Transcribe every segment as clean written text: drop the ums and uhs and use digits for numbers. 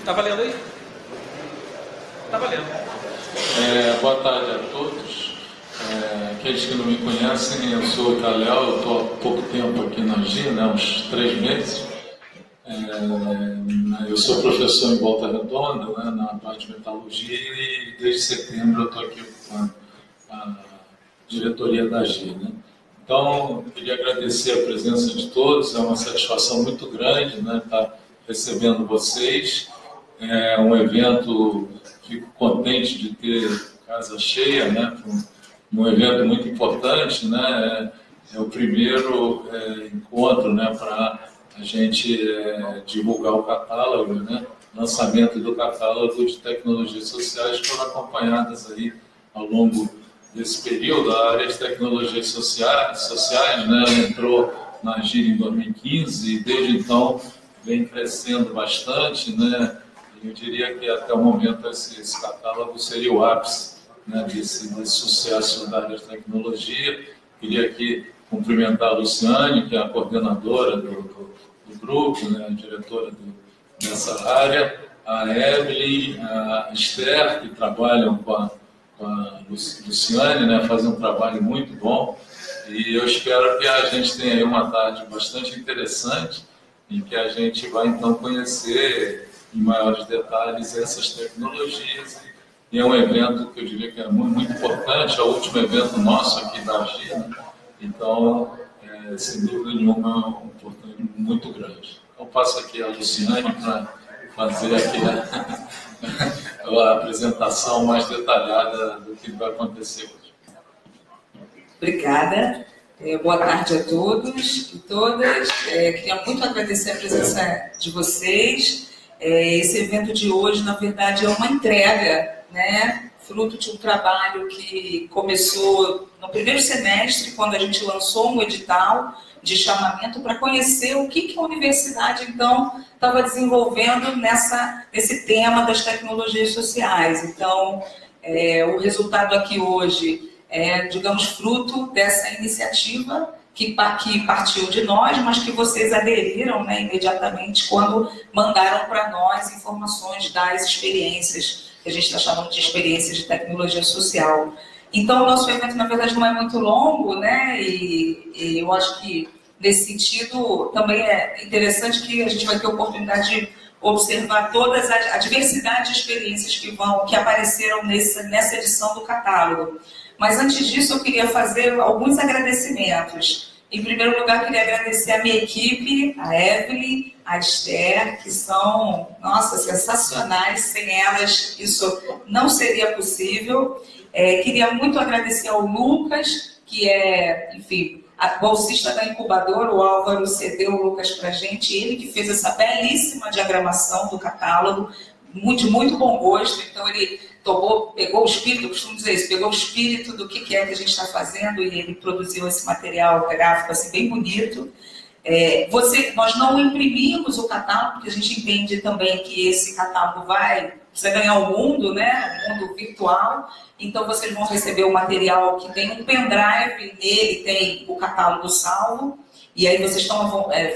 Tá valendo aí? Tá valendo. Boa tarde a todos. Aqueles que não me conhecem, eu sou o Calhau, eu estou há pouco tempo aqui na GI, né, uns 3 meses. Eu sou professor em Volta Redonda, né, na parte de metalurgia, e desde setembro eu estou aqui ocupando a diretoria da GI, né. Então, eu queria agradecer a presença de todos, é uma satisfação muito grande, né, estar recebendo vocês. É um evento, fico contente de ter casa cheia, né, um evento muito importante, né, é o primeiro encontro, né, para a gente divulgar o catálogo, né, lançamento do catálogo de tecnologias sociais, que foram acompanhadas aí ao longo desse período. A área de tecnologias sociais, né, entrou na GIR em 2015 e desde então vem crescendo bastante, né. Eu diria que até o momento esse catálogo seria o ápice, né, desse sucesso da área de tecnologia. Queria aqui cumprimentar a Luciane, que é a coordenadora do grupo, né, a diretora dessa área, a Evelyn, a Esther, que trabalham com a Luciane, né, fazem um trabalho muito bom. E eu espero que a gente tenha aí uma tarde bastante interessante, em que a gente vai então conhecer em maiores detalhes essas tecnologias. E é um evento que eu diria que é muito importante, é o último evento nosso aqui da GI, né? Então, sem dúvida nenhuma, é um importante muito grande. Então, passo aqui a Luciane para fazer aqui a apresentação mais detalhada do que vai acontecer hoje. Obrigada. Boa tarde a todos e todas. Queria muito agradecer a presença de vocês. Esse evento de hoje, na verdade, é uma entrega, né, fruto de um trabalho que começou no primeiro semestre, quando a gente lançou um edital de chamamento para conhecer o que a universidade, então, estava desenvolvendo nesse tema das tecnologias sociais. Então, o resultado aqui hoje é, digamos, fruto dessa iniciativa que partiu de nós, mas que vocês aderiram, né, imediatamente quando mandaram para nós informações das experiências, que a gente está chamando de experiências de tecnologia social. Então, o nosso evento, na verdade, não é muito longo, né, e eu acho que, nesse sentido, também é interessante que a gente vai ter a oportunidade de observar toda a diversidade de experiências que apareceram nessa edição do catálogo. Mas antes disso, eu queria fazer alguns agradecimentos. Em primeiro lugar, queria agradecer a minha equipe, a Evelyn, a Esther, que são, nossa, sensacionais. Sem elas, isso não seria possível. Queria muito agradecer ao Lucas, que é, enfim, a bolsista da incubadora. O Álvaro cedeu o Lucas para a gente, ele que fez essa belíssima diagramação do catálogo, de muito bom gosto. Então, ele pegou o espírito, eu costumo dizer isso, pegou o espírito do que é que a gente está fazendo e ele produziu esse material gráfico assim, bem bonito. Nós não imprimimos o catálogo, porque a gente entende também que esse catálogo precisa ganhar o mundo, né, o mundo virtual. Então, vocês vão receber o material que tem um pendrive, nele tem o catálogo salvo, e aí vocês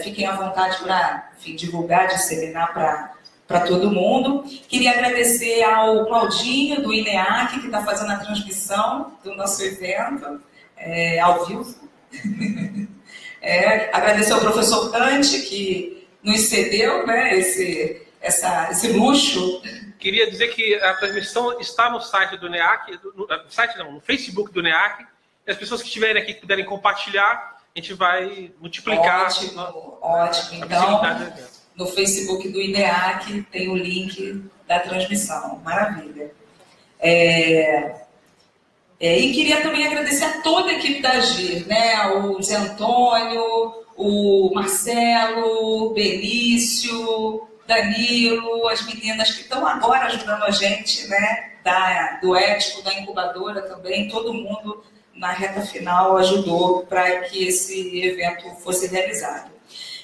fiquem à vontade para divulgar, disseminar para todo mundo. Queria agradecer ao Claudinho, do INEAC, que está fazendo a transmissão do nosso evento, ao vivo. Agradecer ao professor Dante, que nos cedeu, né, esse luxo. Queria dizer que a transmissão está no site do INEAC, no Facebook do INEAC, e as pessoas que estiverem aqui puderem compartilhar, a gente vai multiplicar. Ótimo. Então, no Facebook do INEAC tem o link da transmissão. Maravilha. E queria também agradecer a toda a equipe da GIR, né? O Zé Antônio, o Marcelo, o Benício, Danilo, as meninas que estão agora ajudando a gente, né? Do ético, da incubadora também, todo mundo na reta final ajudou para que esse evento fosse realizado.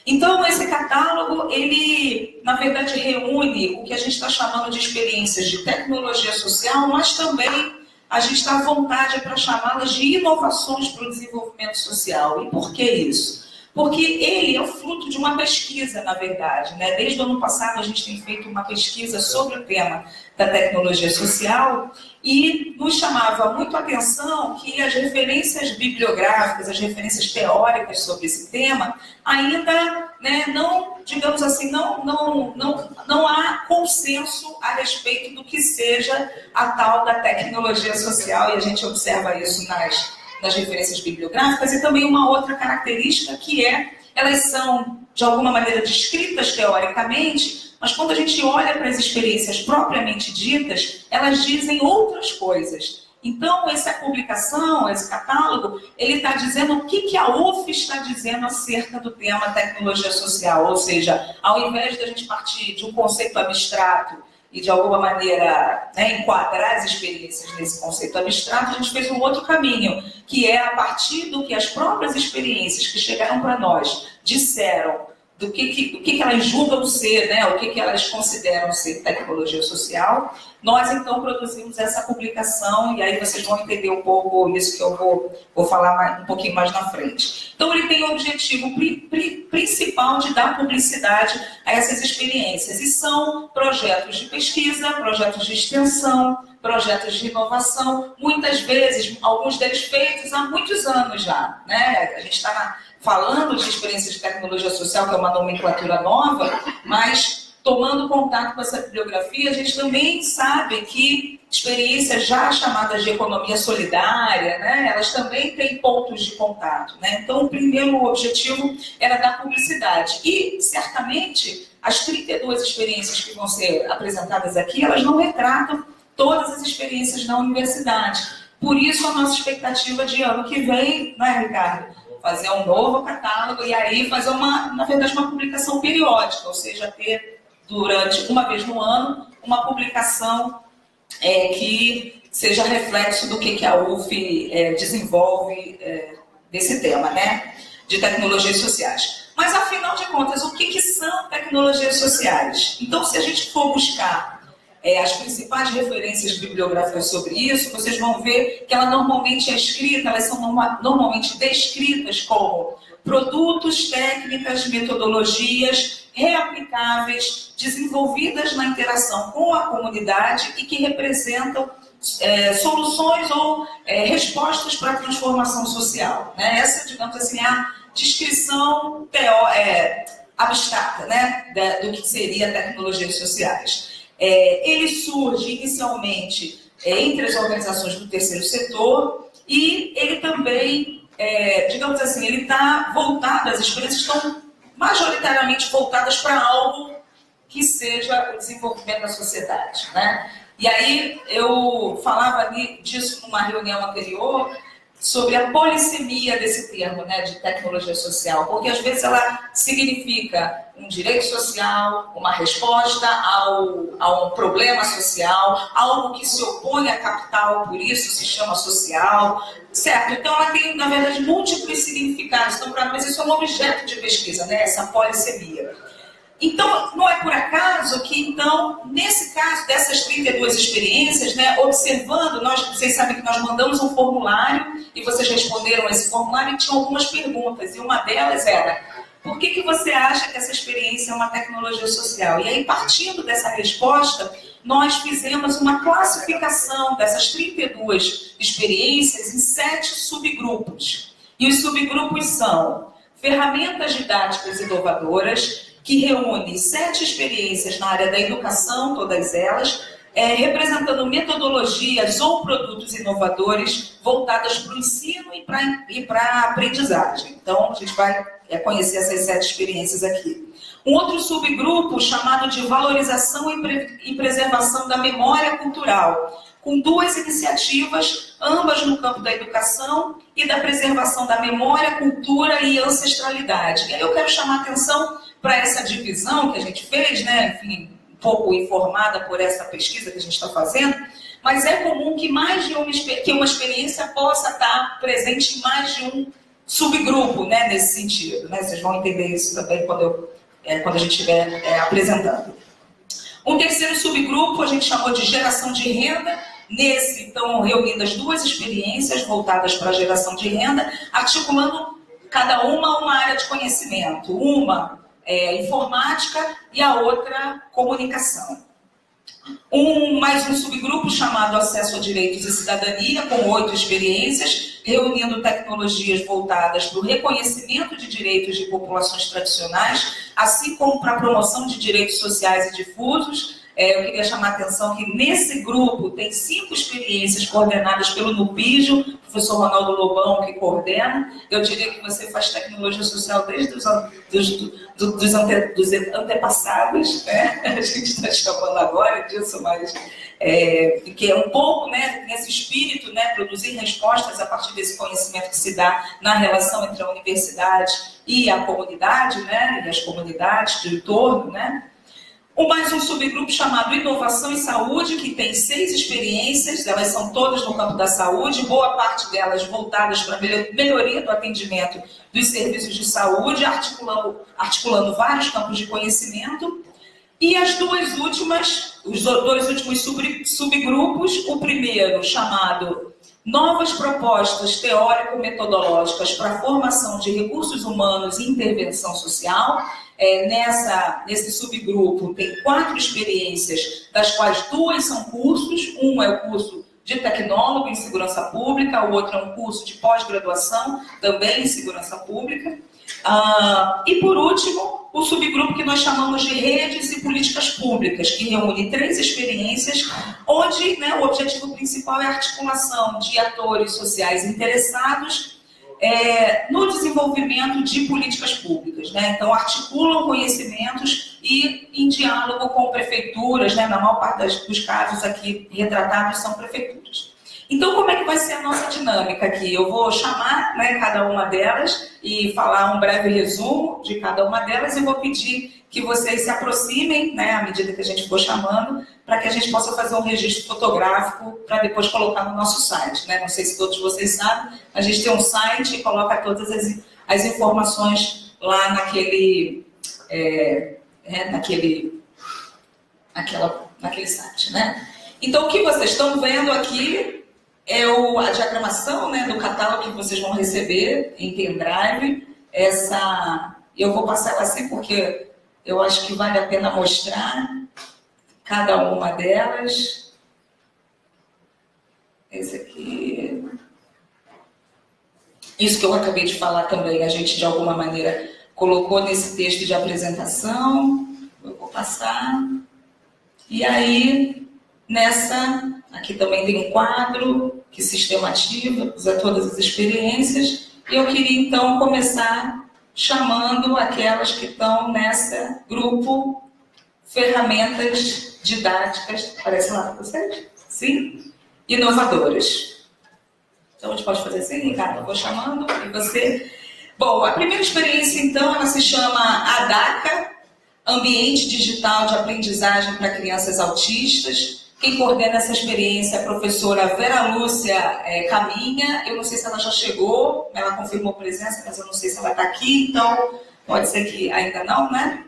Então, esse catálogo, ele, na verdade, reúne o que a gente está chamando de experiências de tecnologia social, mas também a gente está à vontade para chamá-las de inovações para o desenvolvimento social. E por que isso? porque ele é o fruto de uma pesquisa, na verdade, né? Desde o ano passado a gente tem feito uma pesquisa sobre o tema da tecnologia social e nos chamava muito a atenção que as referências bibliográficas, as referências teóricas sobre esse tema ainda, né, não, digamos assim, não há consenso a respeito do que seja a tal da tecnologia social, e a gente observa isso nas referências bibliográficas. E também uma outra característica que elas são, de alguma maneira, descritas teoricamente, mas quando a gente olha para as experiências propriamente ditas, elas dizem outras coisas. Então, essa publicação, esse catálogo, ele está dizendo o que a UF está dizendo acerca do tema tecnologia social, ou seja, ao invés de a gente partir de um conceito abstrato e, de alguma maneira, né, enquadrar as experiências nesse conceito abstrato, a gente fez um outro caminho, que é a partir do que as próprias experiências que chegaram para nós disseram, do que elas julgam ser, né, o que elas consideram ser tecnologia social. Nós, então, produzimos essa publicação, e aí vocês vão entender um pouco isso que eu vou falar um pouquinho mais na frente. Então, ele tem o objetivo principal de dar publicidade a essas experiências, e são projetos de pesquisa, projetos de extensão, projetos de inovação, muitas vezes, alguns deles feitos há muitos anos já, né? A gente está falando de experiência de tecnologia social, que é uma nomenclatura nova, mas tomando contato com essa bibliografia, a gente também sabe que experiências já chamadas de economia solidária, né, elas também têm pontos de contato, né? Então, o primeiro objetivo era dar publicidade. E, certamente, as 32 experiências que vão ser apresentadas aqui, elas não retratam todas as experiências na universidade. Por isso, a nossa expectativa de ano que vem, né, Ricardo? Fazer um novo catálogo e aí fazer, na verdade, uma publicação periódica, ou seja, ter durante, uma vez no ano, uma publicação que seja reflexo do que a UF desenvolve desse tema, né, de tecnologias sociais. Mas, afinal de contas, o que são tecnologias sociais? Então, se a gente for buscar as principais referências bibliográficas sobre isso, vocês vão ver que ela normalmente é escrita, elas são normalmente descritas como produtos, técnicas, metodologias reaplicáveis, desenvolvidas na interação com a comunidade e que representam soluções ou respostas para a transformação social, né? Essa, digamos assim, é a descrição abstrata, né, do que seria tecnologias sociais. Ele surge inicialmente entre as organizações do terceiro setor e ele também, digamos assim, ele está voltado, as experiências estão majoritariamente voltadas para algo que seja o desenvolvimento da sociedade, né? E aí eu falava disso numa reunião anterior, sobre a polissemia desse termo, né, de tecnologia social, porque às vezes ela significa um direito social, uma resposta a um problema social, algo que se opõe a capital, por isso se chama social, certo? Então ela tem, na verdade, múltiplos significados, então para nós isso é um objeto de pesquisa, né, essa polissemia. Então, não é por acaso que, então, nesse caso dessas 32 experiências, né, observando, vocês sabem que nós mandamos um formulário e vocês responderam a esse formulário e tinham algumas perguntas, e uma delas era: por que você acha que essa experiência é uma tecnologia social? E aí, partindo dessa resposta, nós fizemos uma classificação dessas 32 experiências em 7 subgrupos. E os subgrupos são ferramentas didáticas inovadoras, que reúne 7 experiências na área da educação, todas elas, representando metodologias ou produtos inovadores voltadas para o ensino e para a aprendizagem. Então, a gente vai conhecer essas 7 experiências aqui. Um outro subgrupo chamado de valorização e preservação da memória cultural, com 2 iniciativas, ambas no campo da educação e da preservação da memória, cultura e ancestralidade. E aí eu quero chamar a atenção para essa divisão que a gente fez, né? Enfim, um pouco informada por essa pesquisa que a gente está fazendo, mas é comum que uma experiência possa estar presente em mais de um subgrupo, né, nesse sentido, né? Vocês vão entender isso também quando a gente estiver apresentando. Um terceiro subgrupo a gente chamou de geração de renda. Nesse, então, reunindo as 2 experiências voltadas para a geração de renda, articulando cada uma área de conhecimento. Uma é informática e a outra comunicação. Mais um subgrupo chamado Acesso a Direitos e Cidadania, com 8 experiências, reunindo tecnologias voltadas para o reconhecimento de direitos de populações tradicionais, assim como para a promoção de direitos sociais e difusos. Eu queria chamar a atenção que nesse grupo tem 5 experiências coordenadas pelo NUPIJO, professor Ronaldo Lobão, que coordena. Eu diria que você faz tecnologia social desde dos antepassados, né? A gente está chamando agora disso, mas que é um pouco, né, nesse espírito, né, produzir respostas a partir desse conhecimento que se dá na relação entre a universidade e a comunidade, né, e as comunidades do entorno, né? Mais um subgrupo chamado Inovação e Saúde, que tem 6 experiências, elas são todas no campo da saúde, boa parte delas voltadas para a melhoria do atendimento dos serviços de saúde, articulando vários campos de conhecimento. E os dois últimos subgrupos, o primeiro chamado Novas Propostas Teórico-Metodológicas para a Formação de Recursos Humanos e Intervenção Social. Nesse subgrupo tem 4 experiências, das quais 2 são cursos. Um é o curso de tecnólogo em segurança pública, o outro é um curso de pós-graduação, também em segurança pública. E por último, o subgrupo que nós chamamos de Redes e Políticas Públicas, que reúne 3 experiências, onde, né, o objetivo principal é a articulação de atores sociais interessados no desenvolvimento de políticas públicas, né? Então, articulam conhecimentos e em diálogo com prefeituras, né? Na maior parte dos casos aqui retratados são prefeituras. Então, como é que vai ser a nossa dinâmica aqui? Eu vou chamar, né, cada uma delas e falar um breve resumo de cada uma delas e vou pedir que vocês se aproximem, né, à medida que a gente for chamando, para que a gente possa fazer um registro fotográfico para depois colocar no nosso site, né? Não sei se todos vocês sabem, a gente tem um site e coloca todas as informações lá naquele site, né? Então, o que vocês estão vendo aqui é a diagramação, né, do catálogo que vocês vão receber em pendrive. Eu vou passar ela assim porque eu acho que vale a pena mostrar cada uma delas. Esse aqui. Isso que eu acabei de falar também, a gente de alguma maneira colocou nesse texto de apresentação. Eu vou passar. E aí, aqui também tem um quadro que sistematiza todas as experiências. E eu queria, então, começar chamando aquelas que estão nesse grupo ferramentas didáticas, aparece lá para vocês? Sim? Inovadoras. Então, a gente pode fazer assim, Ricardo? Eu vou chamando, e você... Bom, a primeira experiência, então, ela se chama ADACA, Ambiente Digital de Aprendizagem para Crianças Autistas. Quem coordena essa experiência é a professora Vera Lúcia Caminha. Eu não sei se ela já chegou, ela confirmou presença, mas eu não sei se ela está aqui, então pode ser que ainda não, né?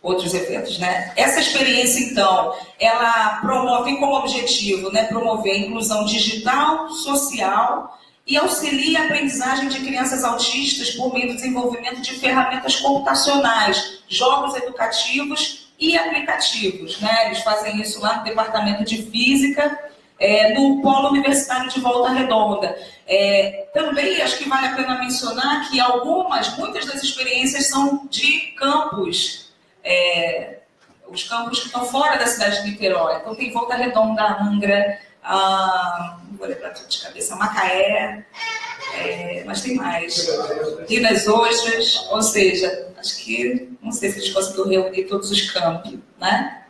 Outros eventos, né? Essa experiência, então, ela tem como objetivo, né, promover a inclusão digital, social e auxilia a aprendizagem de crianças autistas por meio do desenvolvimento de ferramentas computacionais, jogos educativos e aplicativos, né? Eles fazem isso lá no Departamento de Física, no Polo Universitário de Volta Redonda. Também acho que vale a pena mencionar que muitas das experiências são de campos, os campos que estão fora da cidade de Niterói. Então tem Volta Redonda, Angra, não vou lembrar tudo de cabeça, Macaé, mas tem mais. Minas Ostras, ou seja, acho que, não sei se a gente conseguiu reunir todos os campos, né?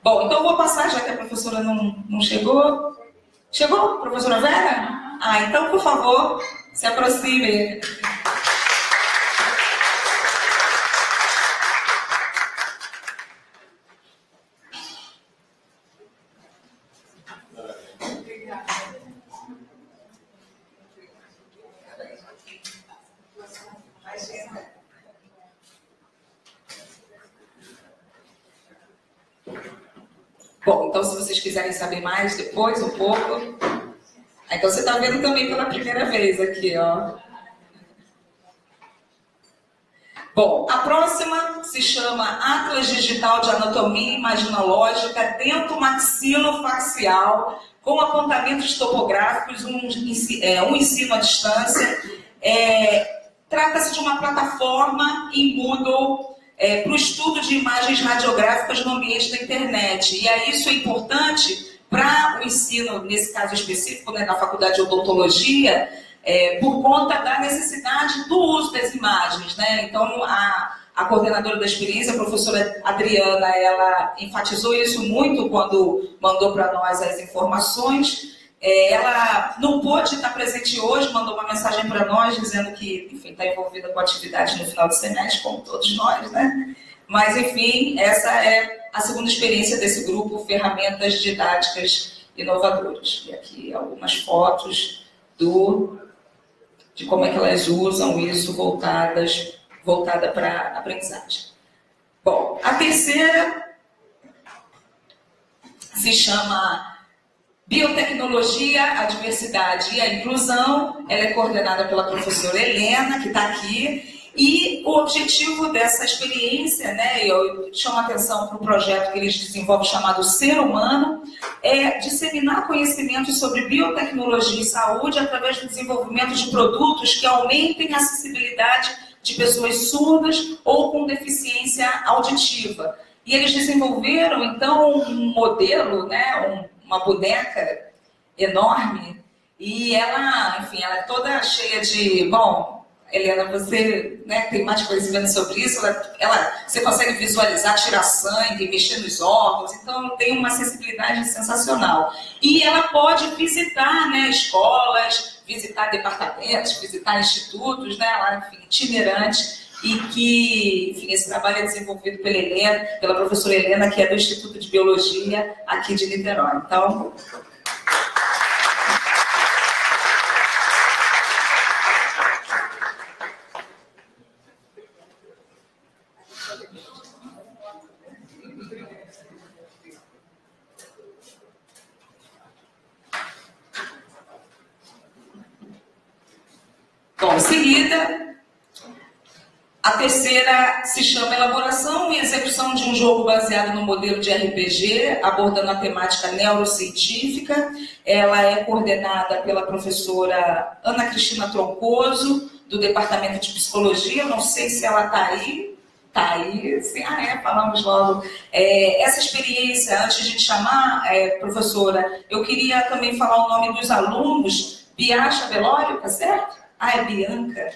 Bom, então eu vou passar, já que a professora não chegou. Chegou, professora Vera? Então, por favor, se aproxime. Bom, então se vocês quiserem saber mais depois, um pouco... Então você está vendo também pela primeira vez aqui, ó. Bom, a próxima se chama Atlas Digital de Anatomia Imaginológica Dento-Maxilofacial com apontamentos topográficos, um ensino à distância. Trata-se de uma plataforma em Moodle para o estudo de imagens radiográficas no ambiente da internet. E aí isso é importante para o ensino, nesse caso específico, né, na Faculdade de Odontologia, por conta da necessidade do uso das imagens, né? Então, a coordenadora da experiência, a professora Adriana, ela enfatizou isso muito quando mandou para nós as informações. Ela não pôde estar presente hoje, mandou uma mensagem para nós dizendo que, enfim, está envolvida com atividades no final do semestre, como todos nós, né? Mas, enfim, essa é a segunda experiência desse grupo, Ferramentas Didáticas Inovadoras. E aqui algumas fotos de como é que elas usam isso voltada para a aprendizagem. Bom, a terceira se chama Biotecnologia, a Diversidade e a Inclusão. Ela é coordenada pela professora Helena, que está aqui. E o objetivo dessa experiência, né, eu chamo a atenção para um projeto que eles desenvolvem chamado Ser Humano, é disseminar conhecimentos sobre biotecnologia e saúde através do desenvolvimento de produtos que aumentem a acessibilidade de pessoas surdas ou com deficiência auditiva. E eles desenvolveram, então, um modelo, né, uma boneca enorme, e ela, enfim, ela é toda cheia de... Bom, Helena, você, né, tem mais conhecimento sobre isso, você consegue visualizar, tirar sangue, mexer nos órgãos, então tem uma acessibilidade sensacional. E ela pode visitar, né, escolas, visitar departamentos, visitar institutos, né, ela, enfim, itinerante, e que, enfim, esse trabalho é desenvolvido pela Helena, pela professora Helena, que é do Instituto de Biologia aqui de Niterói. Então... Bom, em seguida, a terceira se chama Elaboração e Execução de um Jogo Baseado no Modelo de RPG, abordando a temática neurocientífica. Ela é coordenada pela professora Ana Cristina Troncoso, do Departamento de Psicologia. Não sei se ela está aí. Está aí, sim, falamos logo. Essa experiência, antes de te chamar, professora, eu queria também falar o nome dos alunos. Biacha Belório, tá certo? É Bianca.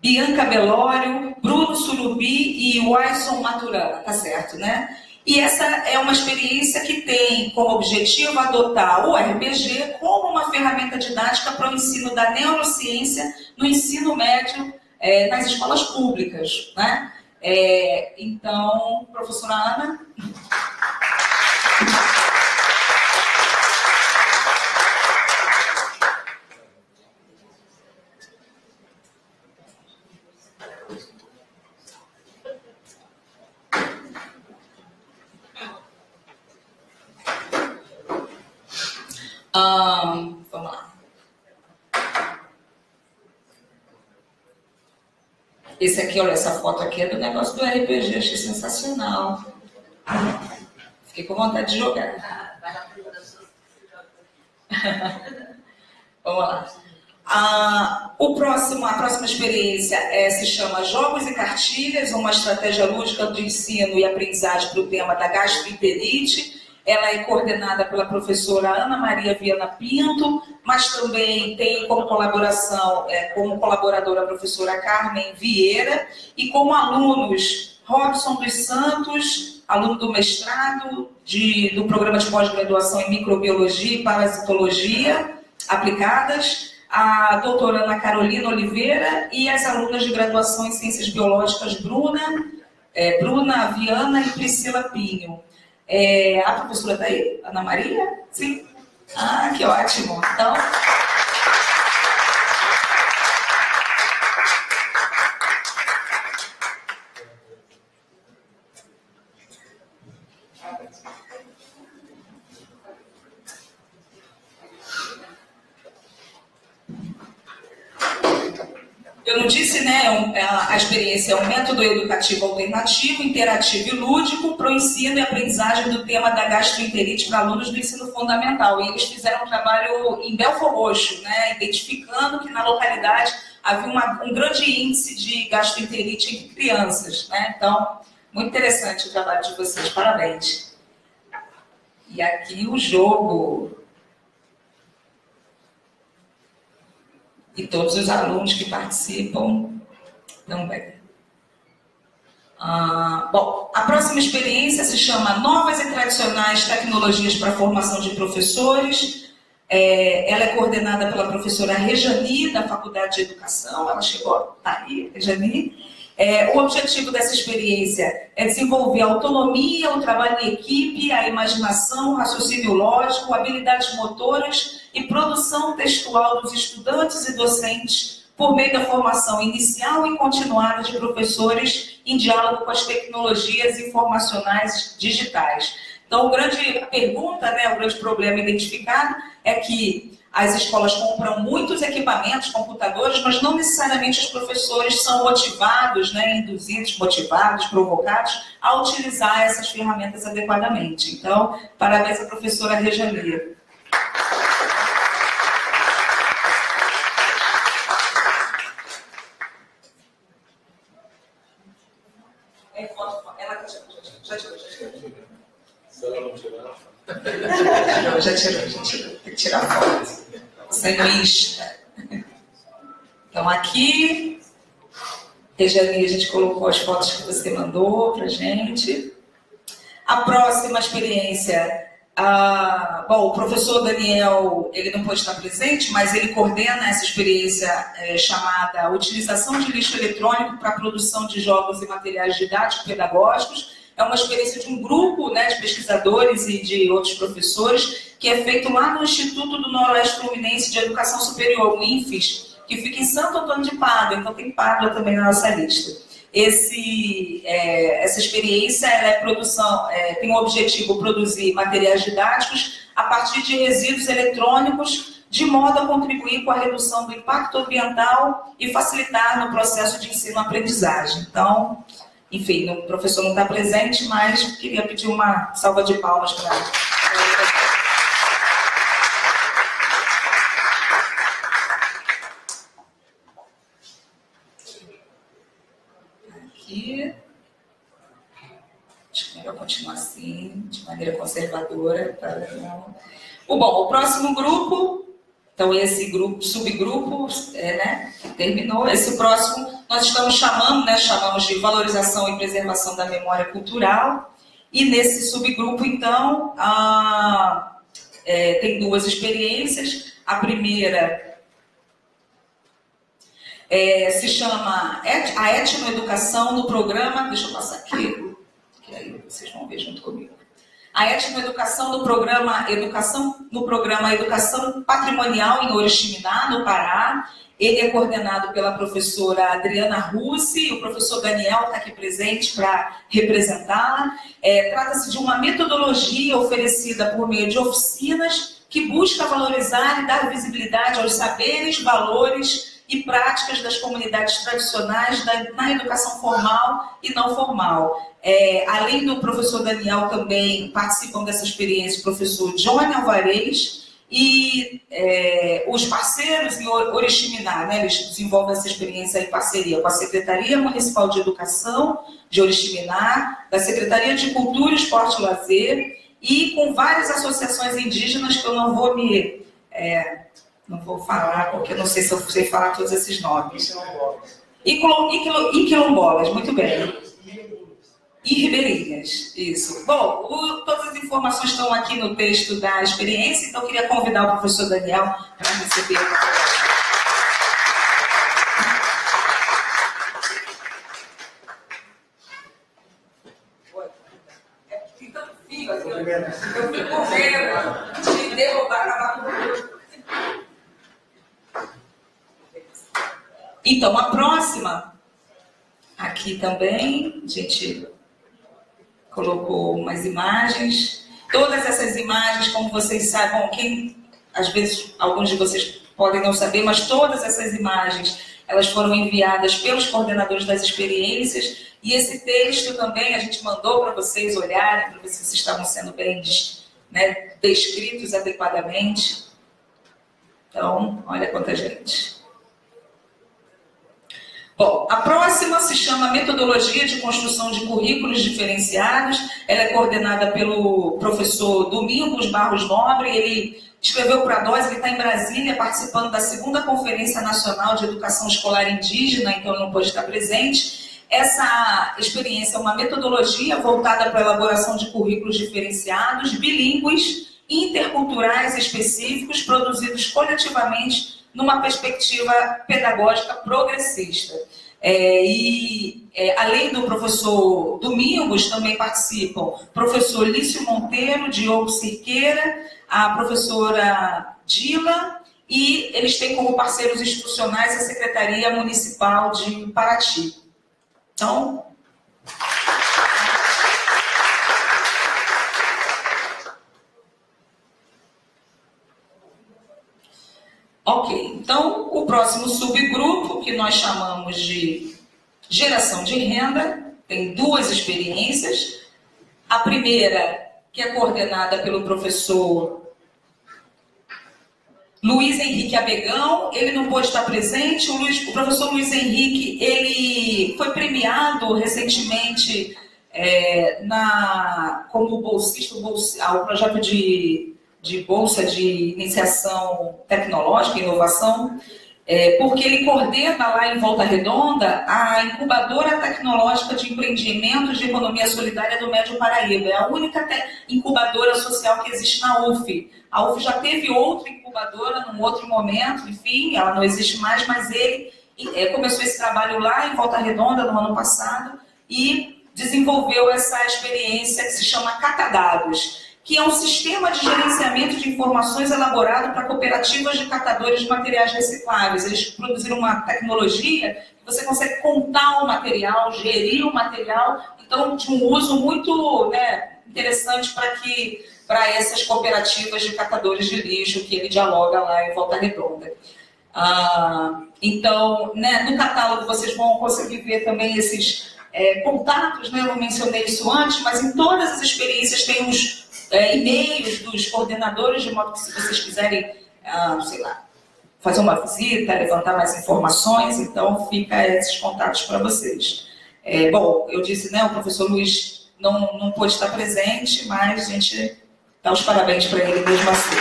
Bianca Belório, Bruno Sulubi e Waison Maturana, tá certo, né? E essa é uma experiência que tem como objetivo adotar o RPG como uma ferramenta didática para o ensino da neurociência no ensino médio nas escolas públicas, né? Então, professora Ana... Vamos lá. Esse aqui, olha, essa foto aqui é do negócio do RPG, achei sensacional. Fiquei com vontade de jogar. Vamos lá. A próxima experiência se chama Jogos e Cartilhas, uma estratégia lúdica do ensino e aprendizagem para o tema da gastroenterite. Ela é coordenada pela professora Ana Maria Viana Pinto, mas também tem como colaboração, como colaboradora a professora Carmen Vieira, e como alunos Robson dos Santos, aluno do mestrado do programa de pós-graduação em Microbiologia e Parasitologia aplicadas, a doutora Ana Carolina Oliveira e as alunas de graduação em Ciências Biológicas Bruna Viana e Priscila Pinho. A professora está aí? Ana Maria? Sim? Ah, que ótimo! Então... Eu eu não disse, né? A experiência é um método educativo alternativo, interativo e lúdico para o ensino e aprendizagem do tema da gastroenterite para alunos do ensino fundamental. E eles fizeram um trabalho em Belfor Roxo, né? Identificando que na localidade havia um grande índice de gastroenterite entre crianças, né? Então, muito interessante o trabalho de vocês, parabéns. E aqui o jogo. E todos os alunos que participam também. Bom, a próxima experiência se chama Novas e Tradicionais Tecnologias para a Formação de Professores. Ela é coordenada pela professora Rejani, da Faculdade de Educação. Ela chegou, tá aí, Rejani. O objetivo dessa experiência é desenvolver a autonomia, o trabalho em equipe, a imaginação, o raciocínio lógico, habilidades motoras e produção textual dos estudantes e docentes por meio da formação inicial e continuada de professores em diálogo com as tecnologias informacionais digitais. Então, a grande pergunta, né, o grande problema identificado é que as escolas compram muitos equipamentos, computadores, mas não necessariamente os professores são motivados, né, induzidos, motivados, provocados a utilizar essas ferramentas adequadamente. Então, parabéns à professora Rejani. Ela já tirou. Se ela não tirar... Já tirou. Tem que tirar foto. Sanduíche. Então, aqui, Rejani, a gente colocou as fotos que você mandou pra gente. A próxima experiência, bom, o professor Daniel, ele não pode estar presente, mas ele coordena essa experiência chamada Utilização de Lixo Eletrônico para a Produção de Jogos e Materiais Didáticos Pedagógicos. É uma experiência de um grupo, né, de pesquisadores e de outros professores, que é feito lá no Instituto do Noroeste Fluminense de Educação Superior, o INFES, que fica em Santo Antônio de Pádua, então tem Pádua também na nossa lista. Essa experiência tem o objetivo de produzir materiais didáticos a partir de resíduos eletrônicos, de modo a contribuir com a redução do impacto ambiental e facilitar no processo de ensino-aprendizagem. Então, enfim, o professor não está presente, mas queria pedir uma salva de palmas para ele. Aqui. Acho que melhor continuar assim, de maneira conservadora. Bom, o próximo grupo, então esse grupo, subgrupo, né, terminou. Esse próximo nós estamos chamamos de valorização e preservação da memória cultural. E nesse subgrupo, então, tem duas experiências. A primeira se chama a etnoeducação no programa, deixa eu passar aqui, que aí vocês vão ver junto comigo. A etnoeducação no programa Educação Patrimonial em Oriximiná, no Pará. Ele é coordenado pela professora Adriana Russi, o professor Daniel está aqui presente para representá-la. Trata-se de uma metodologia oferecida por meio de oficinas que busca valorizar e dar visibilidade aos saberes, valores e práticas das comunidades tradicionais na educação formal e não formal. Além do professor Daniel, também participam dessa experiência o professor Johnny Alvarez e os parceiros em Oriximiná, né? Eles desenvolvem essa experiência em parceria com a Secretaria Municipal de Educação de Oriximiná, da Secretaria de Cultura, Esporte e Lazer e com várias associações indígenas que eu não vou falar, porque eu não sei se eu sei falar todos esses nomes. E quilombolas, muito bem. E ribeirinhas, isso. Bom, todas as informações estão aqui no texto da experiência, então eu queria convidar o professor Daniel para receber a tem tanto fio aqui, eu fico correndo de derrubar, acabar com tudo. Então, a próxima, aqui também, a gente colocou umas imagens. Todas essas imagens, como vocês sabem, às vezes alguns de vocês podem não saber, mas todas essas imagens, elas foram enviadas pelos coordenadores das experiências, e esse texto também a gente mandou para vocês olharem, para ver se vocês estavam sendo bem, né, descritos adequadamente. Então, olha quanta gente. Bom, a próxima se chama Metodologia de Construção de Currículos Diferenciados. Ela é coordenada pelo professor Domingos Barros Nobre. Ele escreveu para nós, ele está em Brasília participando da 2ª Conferência Nacional de Educação Escolar Indígena, então não pôde estar presente. Essa experiência é uma metodologia voltada para a elaboração de currículos diferenciados, bilíngues, interculturais específicos, produzidos coletivamente numa perspectiva pedagógica progressista. Além do professor Domingos, também participam o professor Lício Monteiro, Diogo Cirqueira, a professora Dila, e eles têm como parceiros institucionais a Secretaria Municipal de Paraty. Então... Ok, então o próximo subgrupo, que nós chamamos de geração de renda, tem 2 experiências. A primeira, que é coordenada pelo professor Luiz Henrique Abegão, ele não pôde estar presente. O professor Luiz Henrique, ele foi premiado recentemente como bolsista, ao projeto de bolsa de iniciação tecnológica e inovação, porque ele coordena lá em Volta Redonda a incubadora tecnológica de empreendimentos de economia solidária do Médio Paraíba. É a única incubadora social que existe na UF. A UF já teve outra incubadora num outro momento, enfim, ela não existe mais, mas ele começou esse trabalho lá em Volta Redonda no ano passado e desenvolveu essa experiência que se chama Catadados, que é um sistema de gerenciamento de informações elaborado para cooperativas de catadores de materiais recicláveis. Eles produziram uma tecnologia que você consegue contar o material, gerir o material, então de um uso muito, né, interessante para essas cooperativas de catadores de lixo que ele dialoga lá em Volta Redonda. Então, né, no catálogo vocês vão conseguir ver também esses contatos, né, eu não mencionei isso antes, mas em todas as experiências tem os e-mails dos coordenadores, de modo que se vocês quiserem, sei lá, fazer uma visita, levantar mais informações, então fica esses contatos para vocês. Bom, eu disse, né, o professor Luiz não pôde estar presente, mas a gente dá os parabéns para ele mesmo assim.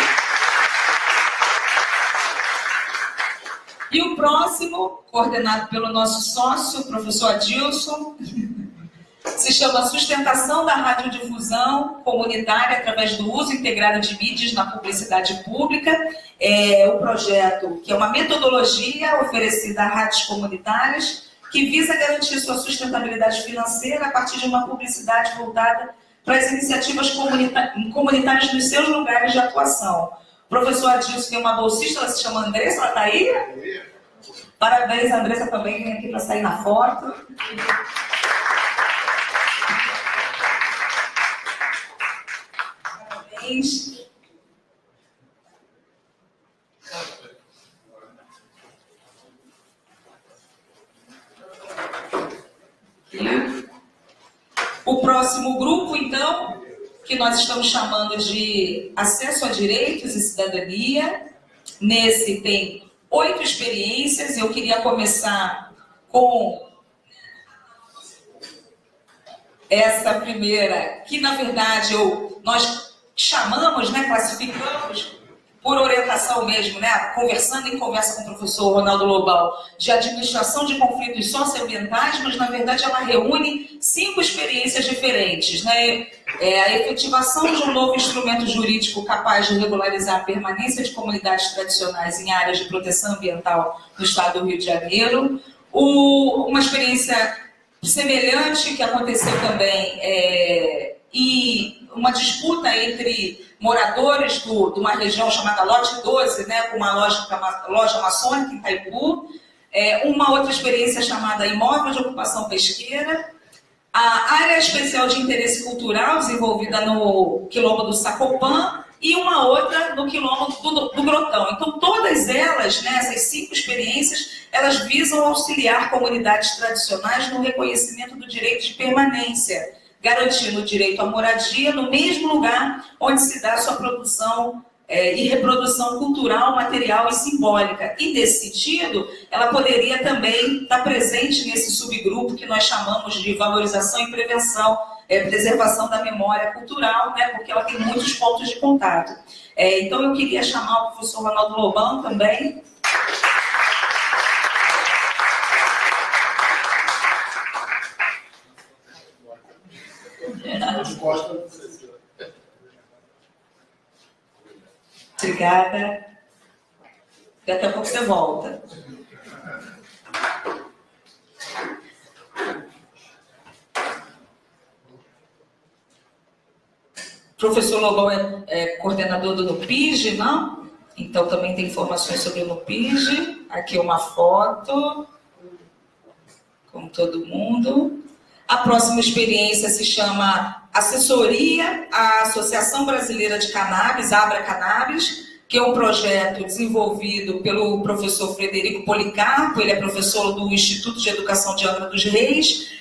E o próximo, coordenado pelo nosso sócio, o professor Adilson, se chama Sustentação da Radiodifusão Comunitária através do uso integrado de mídias na publicidade pública. É o projeto que é uma metodologia oferecida a rádios comunitárias que visa garantir sua sustentabilidade financeira a partir de uma publicidade voltada para as iniciativas comunitárias nos seus lugares de atuação. O professor Adilson tem uma bolsista, ela se chama Andressa, ela está aí? Parabéns, a Andressa também vem aqui para sair na foto. O próximo grupo, então, que nós estamos chamando de Acesso a Direitos e Cidadania. Nesse tem 8 experiências. Eu queria começar com essa primeira, que na verdade nós chamamos, né, classificamos por orientação mesmo, né, conversando em conversa com o professor Ronaldo Lobal, de administração de conflitos socioambientais, mas na verdade ela reúne 5 experiências diferentes, né? A efetivação de um novo instrumento jurídico capaz de regularizar a permanência de comunidades tradicionais em áreas de proteção ambiental no estado do Rio de Janeiro, uma experiência semelhante que aconteceu também e uma disputa entre moradores de uma região chamada Lote 12, né, com uma loja maçônica em Itaipu, uma outra experiência chamada Imóvel de Ocupação Pesqueira, a área especial de interesse cultural desenvolvida no Quilombo do Sacopã e uma outra no quilombo do Grotão. Então, todas elas, né, essas 5 experiências, elas visam auxiliar comunidades tradicionais no reconhecimento do direito de permanência, garantindo o direito à moradia no mesmo lugar onde se dá sua produção e reprodução cultural, material e simbólica. E, nesse sentido, ela poderia também estar presente nesse subgrupo que nós chamamos de valorização e preservação da memória cultural, né, porque ela tem muitos pontos de contato. Então, eu queria chamar o professor Ronaldo Lobão também. Obrigada. Daqui a pouco você volta. O professor Lobão é coordenador do NUPIG, não? Então também tem informações sobre o NUPIG. Aqui uma foto, com todo mundo. A próxima experiência se chama Assessoria à Associação Brasileira de Cannabis, Abra Cannabis, que é um projeto desenvolvido pelo professor Frederico Policarpo. Ele é professor do Instituto de Educação de Angra dos Reis.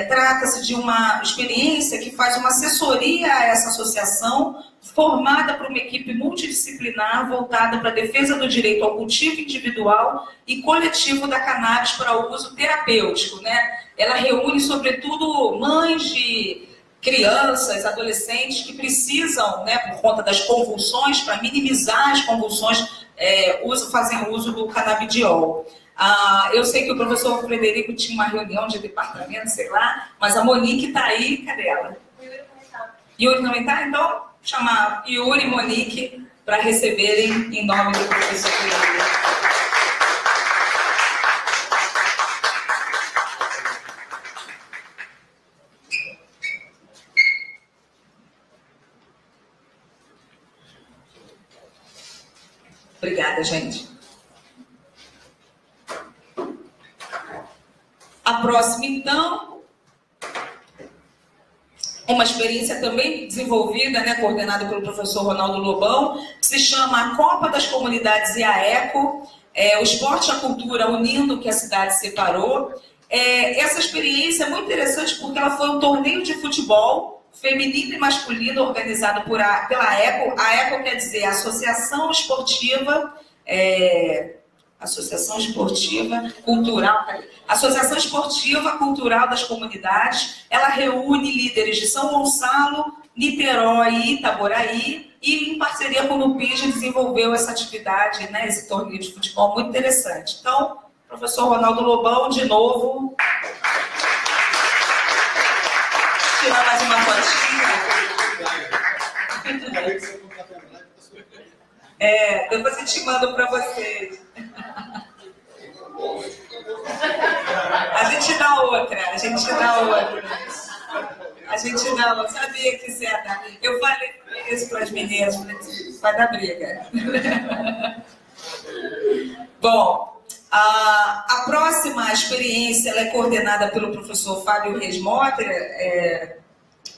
Trata-se de uma experiência que faz uma assessoria a essa associação, formada por uma equipe multidisciplinar voltada para a defesa do direito ao cultivo individual e coletivo da cannabis para o uso terapêutico, né? Ela reúne, sobretudo, mães de crianças, adolescentes que precisam, né, por conta das convulsões, para minimizar as convulsões, fazem uso do canabidiol. Eu sei que o professor Frederico tinha uma reunião de departamento, sei lá, mas a Monique está aí, cadê ela? Yuri também está? Então, chamar Yuri e Monique para receberem em nome do professor Frederico. Obrigada, gente. A próxima, então, uma experiência também desenvolvida, né, coordenada pelo professor Ronaldo Lobão, que se chama A Copa das Comunidades e a ECO, o esporte e a cultura unindo o que a cidade separou. Essa experiência é muito interessante porque ela foi um torneio de futebol feminino e masculino organizado pela ECO. A ECO quer dizer Associação Esportiva Cultural das Comunidades. Ela reúne líderes de São Gonçalo, Niterói e Itaboraí, e em parceria com o NUPIG desenvolveu essa atividade, né, esse torneio de futebol muito interessante. Então, professor Ronaldo Lobão, de novo. Tirar mais uma fotinha. Depois eu te mando para vocês. A gente dá outra. Eu sabia que você ia dar. Eu falei isso para as meninas, vai dar briga. Bom, a próxima experiência ela é coordenada pelo professor Fábio Reis Motter.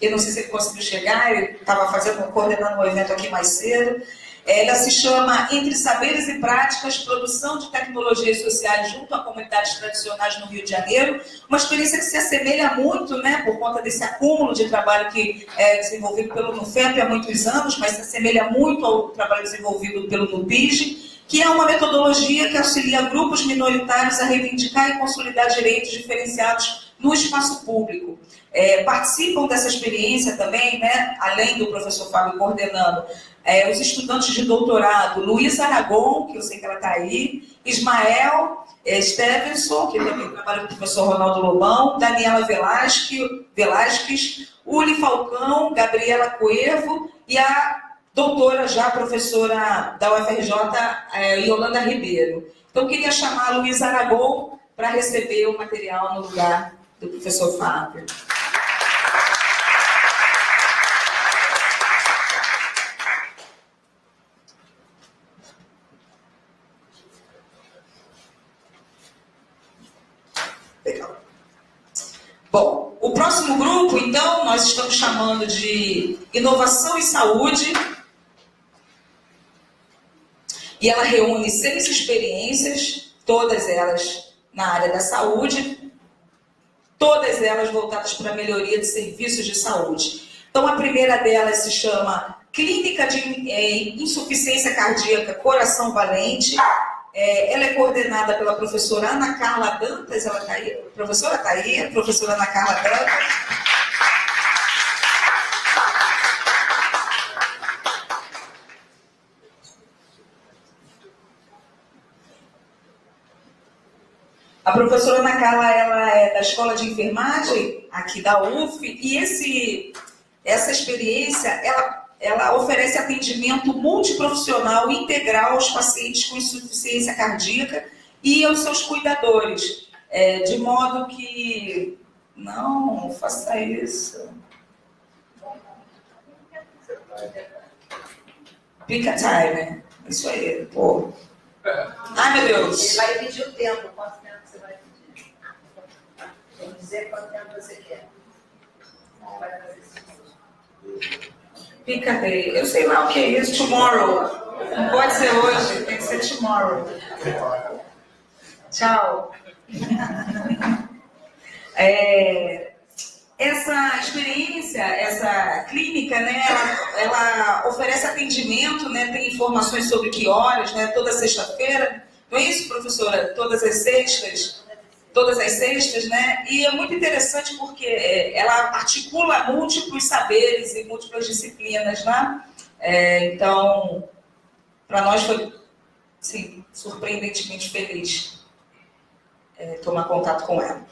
Eu não sei se ele conseguiu chegar, ele estava coordenando um evento aqui mais cedo. Ela se chama Entre Saberes e Práticas, Produção de Tecnologias Sociais junto a Comunidades Tradicionais no Rio de Janeiro. Uma experiência que se assemelha muito, né, por conta desse acúmulo de trabalho que é desenvolvido pelo NUFEP há muitos anos, mas se assemelha muito ao trabalho desenvolvido pelo NUPIG, que é uma metodologia que auxilia grupos minoritários a reivindicar e consolidar direitos diferenciados no espaço público. Participam dessa experiência também, né, além do professor Fábio coordenando, os estudantes de doutorado, Luiz Aragon, que eu sei que ela está aí, Ismael Stevenson, que também trabalha com o professor Ronaldo Lobão, Daniela Velasquez, Uli Falcão, Gabriela Coevo e a doutora já, professora da UFRJ, Yolanda Ribeiro. Então, eu queria chamar a Luiz Aragon para receber o material no lugar do professor Fábio. Legal. Bom, o próximo grupo, então, nós estamos chamando de Inovação e Saúde. E ela reúne 6 experiências, todas elas na área da saúde, todas elas voltadas para a melhoria de serviços de saúde. Então, a primeira delas se chama Clínica de Insuficiência Cardíaca Coração Valente. Ela é coordenada pela professora Ana Carla Dantas. Ela está aí? A professora está aí? A professora Ana Carla Dantas. A professora Ana Carla, ela é da Escola de Enfermagem, aqui da UF, e essa experiência, ela oferece atendimento multiprofissional integral aos pacientes com insuficiência cardíaca e aos seus cuidadores, de modo que... Não faça isso. Pick a time. Isso aí, pô. Ai, meu Deus. Ele vai pedir o tempo. Quanto tempo você vai pedir? Tem que dizer quanto tempo você quer. Não vai fazer isso. Pick a day. Eu sei lá o que é isso. Tomorrow. Não pode ser hoje. Tem que ser tomorrow. Tchau. Essa experiência, essa clínica, né, ela oferece atendimento, né, tem informações sobre que horas, né, toda sexta-feira. Não é isso, professora? Todas as sextas, né? E é muito interessante porque ela articula múltiplos saberes e múltiplas disciplinas, né? Então, para nós foi, sim, surpreendentemente feliz tomar contato com ela.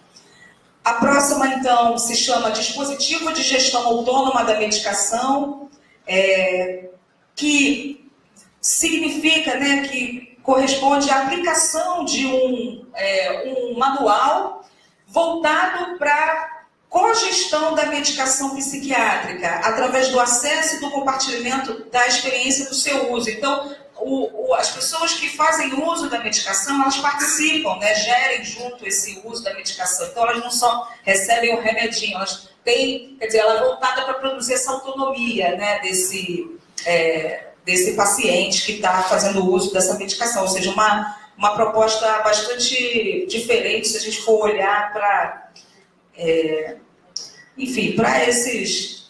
A próxima, então, se chama Dispositivo de Gestão Autônoma da Medicação, que significa, né, que corresponde à aplicação de um manual voltado para cogestão da medicação psiquiátrica, através do acesso e do compartilhamento da experiência do seu uso. Então, as pessoas que fazem uso da medicação, elas participam, né, gerem junto esse uso da medicação. Então, elas não só recebem o remedinho, elas têm, quer dizer, ela é voltada para produzir essa autonomia, né, desse paciente que está fazendo uso dessa medicação. Ou seja, uma proposta bastante diferente se a gente for olhar para, enfim, para essas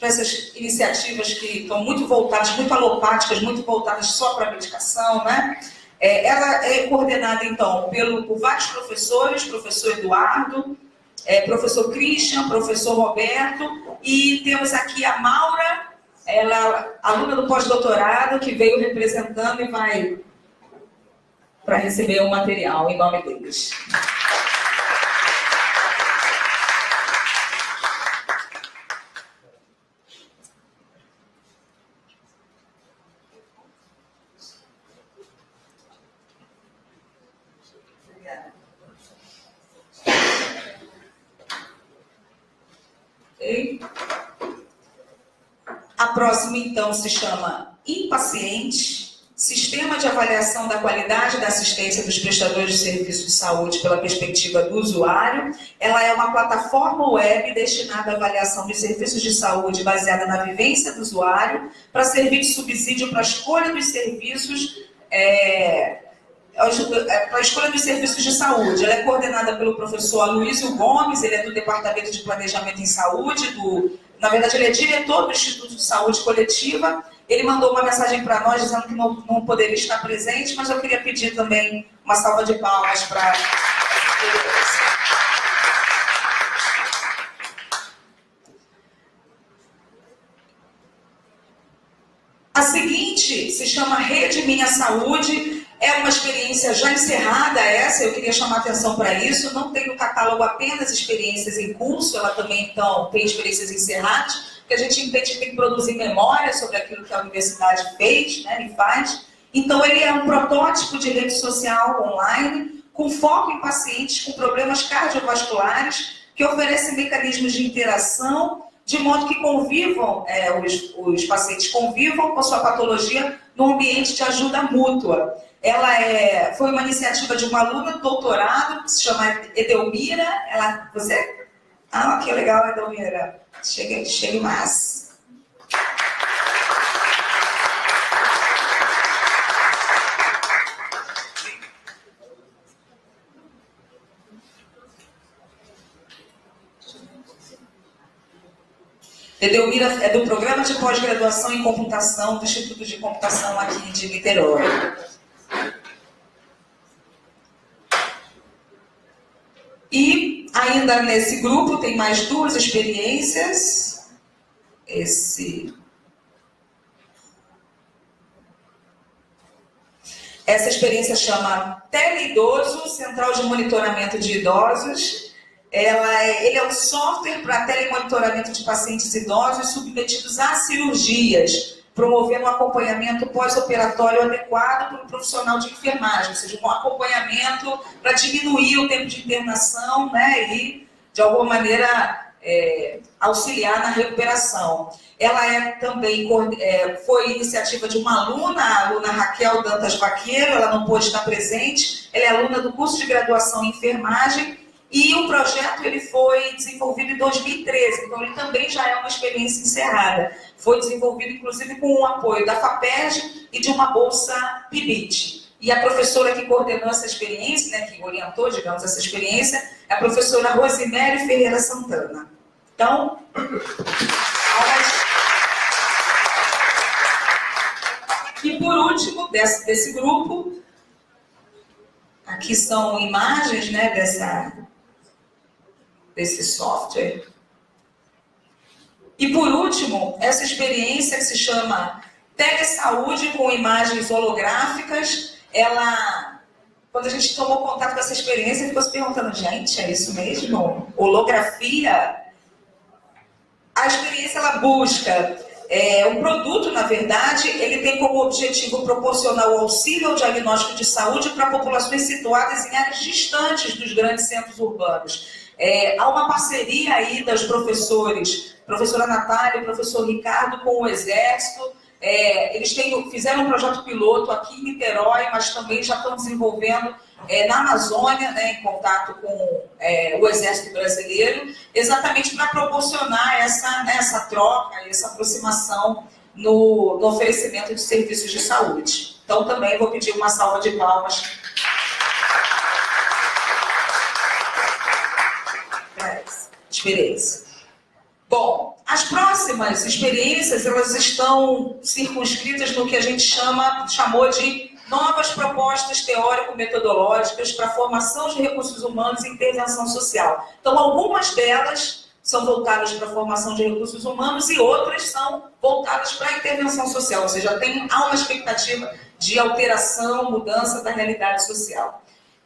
iniciativas que estão muito voltadas, muito alopáticas, muito voltadas só para a medicação, né? Ela é coordenada, então, por vários professores, professor Eduardo, professor Christian, professor Roberto, e temos aqui a Maura, ela, aluna do pós-doutorado, que veio representando e vai para receber o material em nome deles. A próxima, então, se chama Impaciente, Sistema de Avaliação da Qualidade da Assistência dos Prestadores de Serviços de Saúde pela Perspectiva do Usuário. Ela é uma plataforma web destinada à avaliação dos serviços de saúde baseada na vivência do usuário, para servir de subsídio para a escolha dos serviços para a escolha dos serviços de saúde. Ela é coordenada pelo professor Aloysio Gomes, ele é do Departamento de Planejamento em Saúde, na verdade ele é diretor do Instituto de Saúde Coletiva. Ele mandou uma mensagem para nós dizendo que não poderia estar presente, mas eu queria pedir também uma salva de palmas para... A seguinte se chama Rede Minha Saúde. É uma experiência já encerrada essa, eu queria chamar a atenção para isso. Não tem no catálogo apenas experiências em curso, ela também, então, tem experiências encerradas, porque a gente entende que tem que produzir memória sobre aquilo que a universidade fez, né, e faz. Então, ele é um protótipo de rede social online, com foco em pacientes com problemas cardiovasculares, que oferece mecanismos de interação, de modo que convivam, os pacientes convivam com a sua patologia num ambiente de ajuda mútua. Ela foi uma iniciativa de uma aluna de doutorado, que se chama Edelmira. Você? Ah, que legal, Edelmira. Chegue mais. Edelmira é do Programa de Pós-Graduação em Computação do Instituto de Computação aqui de Niterói. E ainda nesse grupo tem mais 2 experiências. Essa experiência chama Teleidoso, Central de Monitoramento de Idosos. Ele é um software para telemonitoramento de pacientes idosos submetidos a cirurgias, promovendo um acompanhamento pós-operatório adequado para um profissional de enfermagem, ou seja, um acompanhamento para diminuir o tempo de internação, né, e, de alguma maneira, auxiliar na recuperação. Ela também foi iniciativa de uma aluna, a aluna Raquel Dantas Vaqueiro, ela não pôde estar presente, ela é aluna do curso de graduação em enfermagem, e o projeto ele foi desenvolvido em 2013, então ele também já é uma experiência encerrada. Foi desenvolvido, inclusive, com o apoio da FAPERJ e de uma bolsa PIBIT. E a professora que coordenou essa experiência, né, que orientou, digamos, essa experiência, é a professora Rosimério Ferreira Santana. Então, e por último, desse grupo, aqui são imagens, né, desse software. E por último, essa experiência que se chama Telesaúde com imagens holográficas, quando a gente tomou contato com essa experiência, ficou se perguntando, gente, é isso mesmo? Holografia? A experiência, ela busca um produto, na verdade, ele tem como objetivo proporcionar o auxílio ao diagnóstico de saúde para populações situadas em áreas distantes dos grandes centros urbanos. Há uma parceria aí das professores, professora Natália e professor Ricardo, com o Exército. Eles fizeram um projeto piloto aqui em Niterói, mas também já estão desenvolvendo na Amazônia, né, em contato com o Exército Brasileiro, exatamente para proporcionar essa troca, essa aproximação no oferecimento de serviços de saúde. Então, também vou pedir uma salva de palmas para essa experiência. Bom, as próximas experiências, elas estão circunscritas no que a gente chamou de novas propostas teórico-metodológicas para a formação de recursos humanos e intervenção social. Então, algumas delas são voltadas para a formação de recursos humanos e outras são voltadas para a intervenção social, ou seja, há uma expectativa de alteração, mudança da realidade social.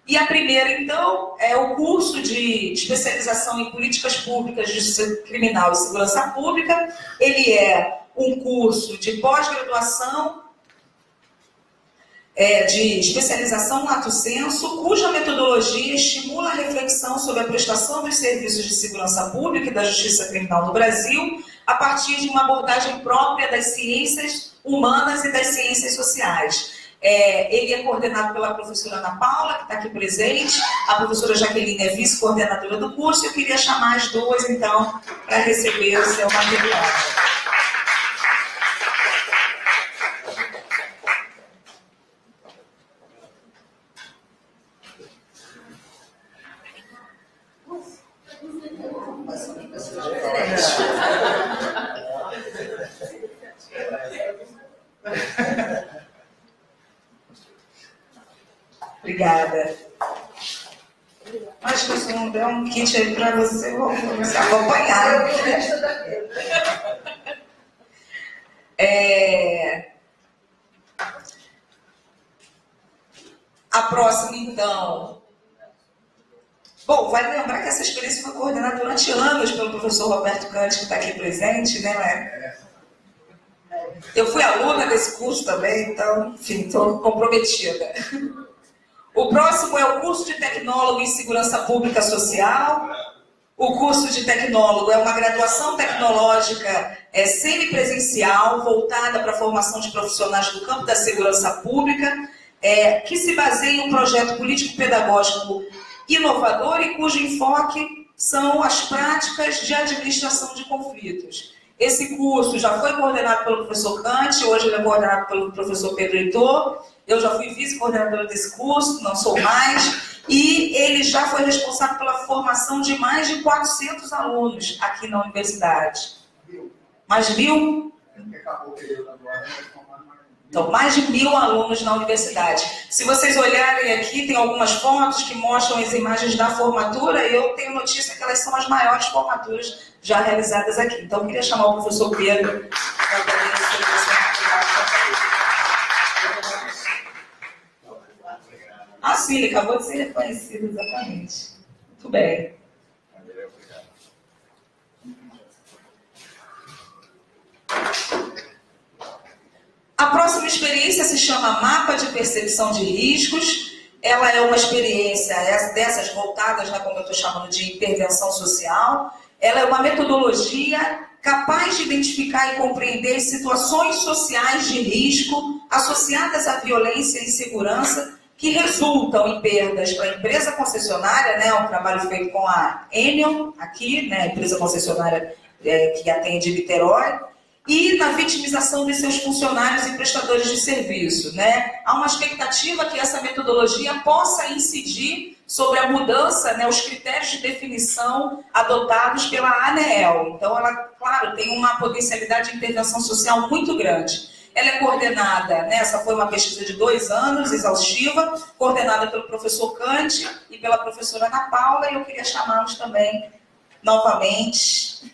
E a primeira, então, é o curso de especialização em políticas públicas de justiça criminal e segurança pública. Ele é um curso de pós-graduação de especialização lato sensu, cuja metodologia estimula a reflexão sobre a prestação dos serviços de segurança pública e da justiça criminal no Brasil, a partir de uma abordagem própria das ciências humanas e das ciências sociais. Ele é coordenado pela professora Ana Paula, que está aqui presente, a professora Jaqueline é vice-coordenadora do curso. Eu queria chamar as duas, então, para receber o seu material. Obrigada. Acho que se não der um kit aí para você, eu vou começar a acompanhar. A próxima, então. Bom, vale lembrar que essa experiência foi coordenada durante anos pelo professor Roberto Cante, que está aqui presente, né? Eu fui aluna desse curso também, então, enfim, estou comprometida. O próximo é o curso de tecnólogo em segurança pública social. O curso de tecnólogo é uma graduação tecnológica semipresencial, voltada para a formação de profissionais do campo da segurança pública, que se baseia em um projeto político-pedagógico inovador e cujo enfoque são as práticas de administração de conflitos. Esse curso já foi coordenado pelo professor Cante, hoje ele é coordenado pelo professor Pedro Heitor. Eu já fui vice-coordenadora desse curso, não sou mais, e ele já foi responsável pela formação de mais de 400 alunos aqui na universidade. Mais de 1.000? Então, mais de 1.000 alunos na universidade. Se vocês olharem aqui, tem algumas fotos que mostram as imagens da formatura, e eu tenho notícia que elas são as maiores formaturas já realizadas aqui. Então, eu queria chamar o professor Pedro para poder Ah, sim, ele acabou de ser reconhecido, exatamente. Muito bem. A próxima experiência se chama Mapa de Percepção de Riscos. Ela é uma experiência dessas voltadas, né, como eu estou chamando de intervenção social. Ela é uma metodologia capaz de identificar e compreender situações sociais de risco associadas à violência e insegurança que resultam em perdas para a empresa concessionária, né, um trabalho feito com a Enel, aqui, né, a empresa concessionária que atende Niterói, e na vitimização de seus funcionários e prestadores de serviço, né? Há uma expectativa que essa metodologia possa incidir sobre a mudança, né, os critérios de definição adotados pela ANEEL. Então, ela, claro, tem uma potencialidade de intervenção social muito grande. Ela é coordenada, né, essa foi uma pesquisa de 2 anos, exaustiva, coordenada pelo professor Kant e pela professora Ana Paula, e eu queria chamá-los também, novamente.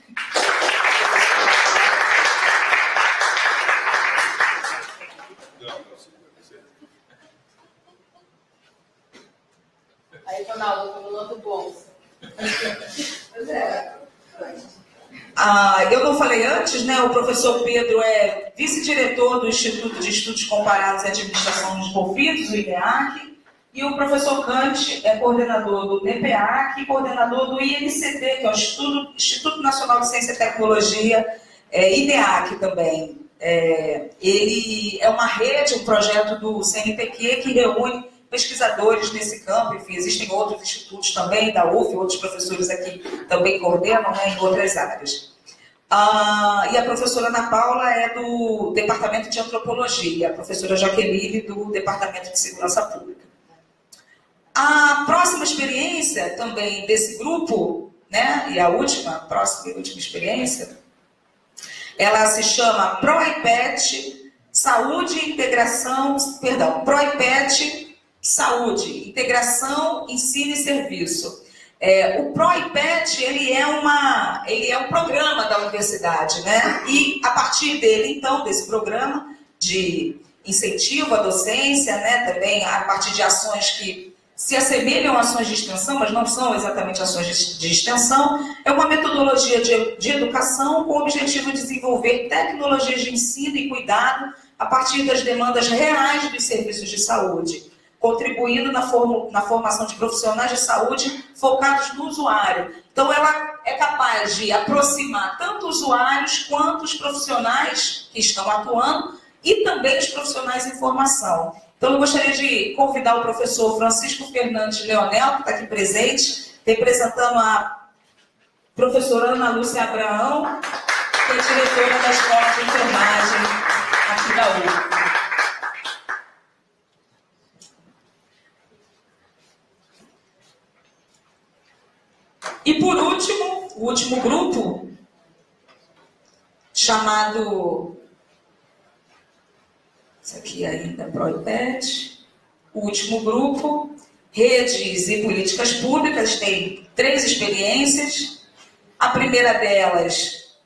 Aí estou na luta, no outro bolso. Pois é. Eu não falei antes, né? O professor Pedro é vice-diretor do Instituto de Estudos Comparados e Administração dos Conflitos, o INEAC, e o professor Kant é coordenador do NPEAC e coordenador do INCT, que é o Instituto Nacional de Ciência e Tecnologia, INEAC também. Ele é uma rede, um projeto do CNPq que reúne pesquisadores nesse campo, enfim, existem outros institutos também, da UF, outros professores aqui também coordenam, né, em outras áreas. E a professora Ana Paula é do Departamento de Antropologia, a professora Jaqueline do Departamento de Segurança Pública. A próxima experiência também desse grupo, né, e a próxima e última experiência, ela se chama PROIPET, PROIPET, Saúde, Integração, Ensino e Serviço. O PROIPET, ele é um programa da universidade, né? E a partir dele, então, desse programa de incentivo à docência, né? Também a partir de ações que se assemelham a ações de extensão, mas não são exatamente ações de extensão, é uma metodologia de educação com o objetivo de desenvolver tecnologias de ensino e cuidado a partir das demandas reais dos serviços de saúde, contribuindo na formação de profissionais de saúde focados no usuário. Então, ela é capaz de aproximar tanto usuários quanto os profissionais que estão atuando e também os profissionais em formação. Então, eu gostaria de convidar o professor Francisco Fernandes Leonel, que está aqui presente, representando a professora Ana Lúcia Abraão, que é diretora da Escola de Enfermagem aqui da UF. E por último, o último grupo, chamado, isso aqui ainda é PROIPET, o último grupo, Redes e Políticas Públicas, tem 3 experiências. A primeira delas